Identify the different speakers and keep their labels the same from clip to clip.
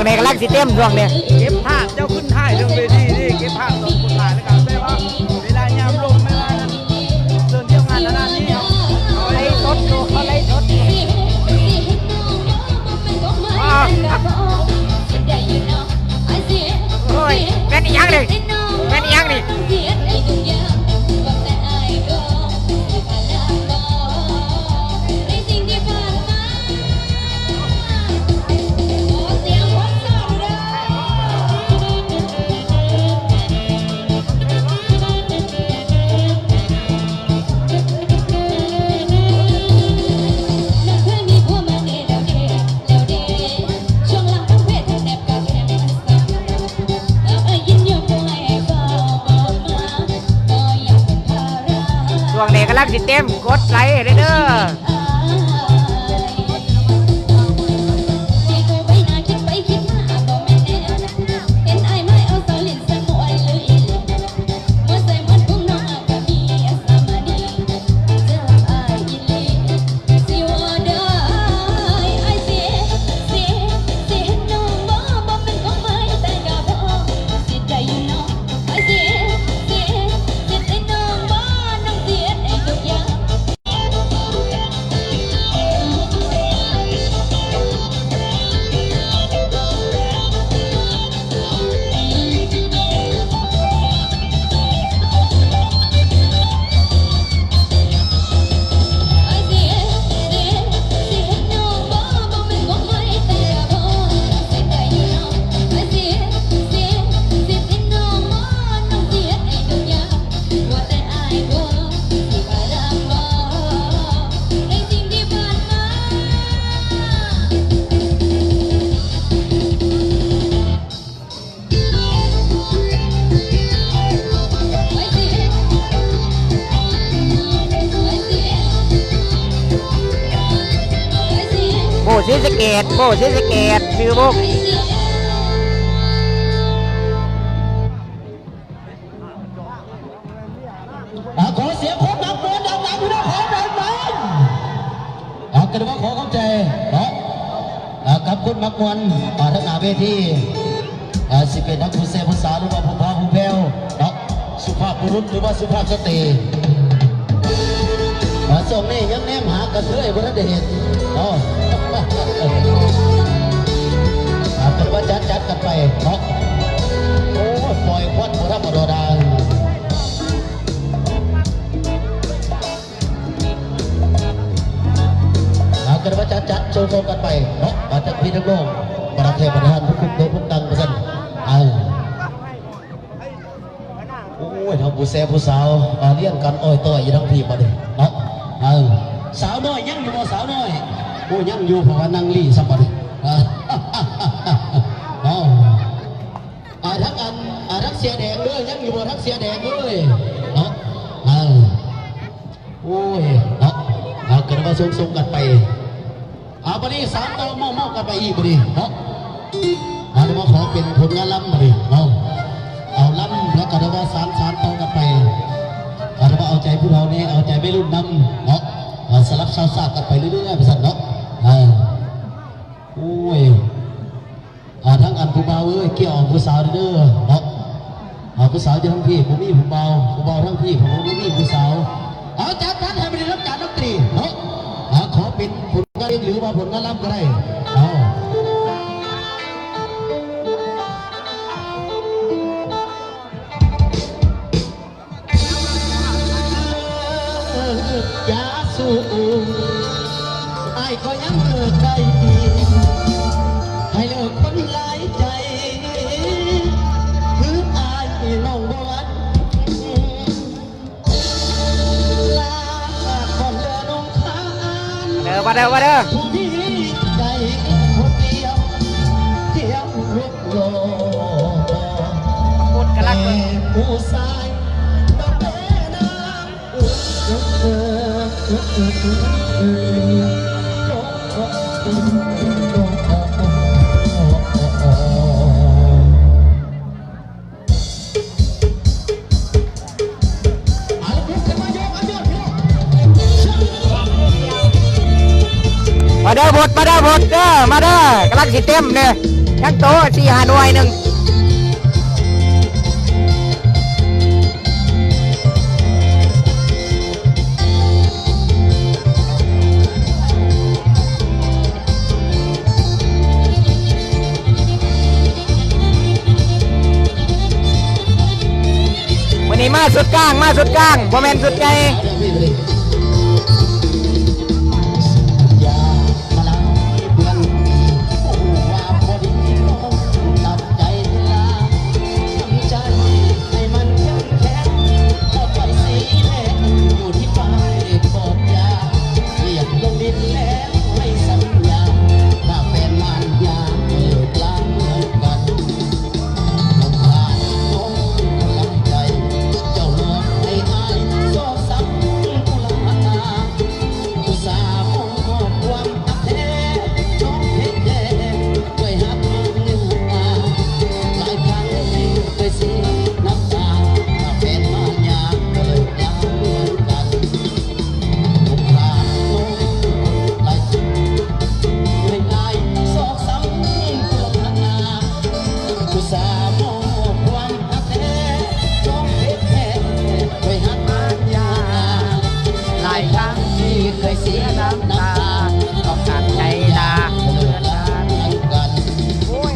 Speaker 1: นี้กำลังสิเต็มช่วงนี้
Speaker 2: เก็บภาพเจ้าขึ้นท้ายเรื่องเวทีนี่เก็บภาพตอนคนถ่ายแล้วกันแต่ว่าเวลายามลงเวลานั้นเดินเที่ยวงานนานนี้ครับ
Speaker 1: ไล่สดดูเขาไล่สดโอ้ยแม่นยังเลยแม่นยังนี่ช่วงนี้กำลังสิเต็มกดไลค์เด้อโบชิสเกตโบชิสเกตชื่อพวก
Speaker 3: ขอเสียงคนนักบอลดังๆพี่น้องขอดังๆกระดูกขอเข้าใจเนาะกับคุณมักมวลทั้งหน้าเวทีสิเป็นนักผู้เสพผู้สาวหรือว่าผู้พาผู้แพ้วเนาะสุภาพบุรุษหรือว่าสุภาพสตรีส่งนี่ยังแนมหากระเทยบนนั้นเห็นเนาะเป็นว่าจัดกันไปเนาะโอ้ปล่อยควันหัวทับหัวดากันว่าจัดโชว์กันไปเนาะมาจากพี่ทั้งโลกประเทศประธานผู้คุมโดยผู้ดังประสันโอ้ยทำผู้แซ่ผู้สาวเลี้ยงกันอ้อยต่อยอยู่ทั้งทีมาเลยเนาะสาวน้อยยังอยู่บ่สาวน้อยโอ้ยังอยู่เพราะว่านั่งลี่สัมบัติทั้งทั้งเสียแดงด้วยยังอยู่บ่ทั้งเสียแดงด้วยเนาะโอ้ยเนาะกันว่าส่งกันไปปนี้สามต่อมอกันไปอีกปนี้เนาะเดี๋ยวมาขอเป็นผลงานล้ำมาดิเนาะเอาล้ำแล้วก็เดี๋ยวว่าสารต่อกันไปเดี๋ยวว่าเอาใจผู้เราเนี่ยเอาใจไม่รุ่นน้ำเนาะสลับซากันไปเรื่อยๆไปสั่นเนาะโอ้ยทั้งอันผู้เบาเกี่ยวผู้สาวเด้อเนาะผู้สาวจะทั้งพี่ผู้มีผู้เบาทั้งพี่ผู้มีผู้สาวจัดให้ไปรับการดนตรีเนาะขอเป็นผลงานหรือว่าผลงานล้ำก็ได้ยาสูบไอ้ก็ยังเลิกได้ให้เลิกคนหลายใจคือไอ้น้องบัว
Speaker 1: มาเด้อมาเด้อพูดกันละกันมาเด้อหมดเด้อมาเด้อกำลังสิเต็มเนี่ย ยังโต4-5หน่วยหนึ่งวันนี้มาสุดกลางบ่แม่นสุดใหญ่
Speaker 3: อย่ามาลังเพื่อนโอ้ว่าพอดีตัดใจลาทำใจให้มันเข้มแข็งหมดไปสีแดงอยู่ที่ฟ้าเด็กบอกยาเรียกลงดินแล้วให้สัญญาถ้าแฟนมันยาเลิกลาเหมือนกันลงผ่านโน้กำลังใจเจ้าหลอกให้อายโซ่ซ้ำกุลาอุตส่าห์มองความอักแท้น้องเพชรแดงด้วยหักมันเนื้อหลายครั้งเคยเสียน้ำตาถ้าแฟนมันยาก็เลยกลาเหมือนกันลงผ่านโน้หลายด้วยอายโซ่ซ้ำกุลาอุตส่าห์มองความอักแท้น้องเพชรแดงด้วยหักมันยา
Speaker 1: หลายครั้งที่เคยเสียน้ำตาต้องการใจดาเหมือนกันโอ้ย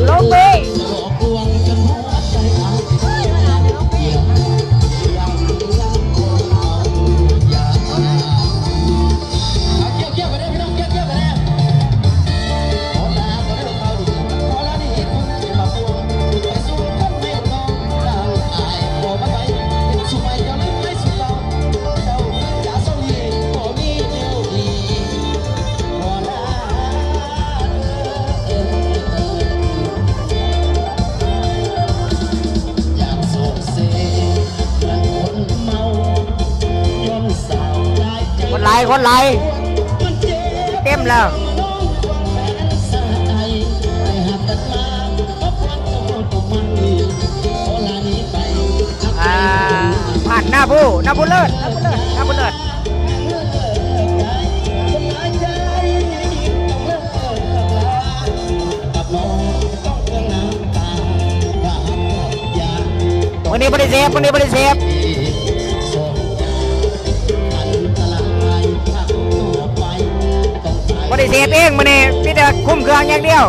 Speaker 1: ลงไปคนไหลเต็มแล้วผ่านหน้าผู้เลิศวันนี้บริเซฟบริเซฟเองมันนี่พี่จะคุ้มเครื่องอย่างเดียว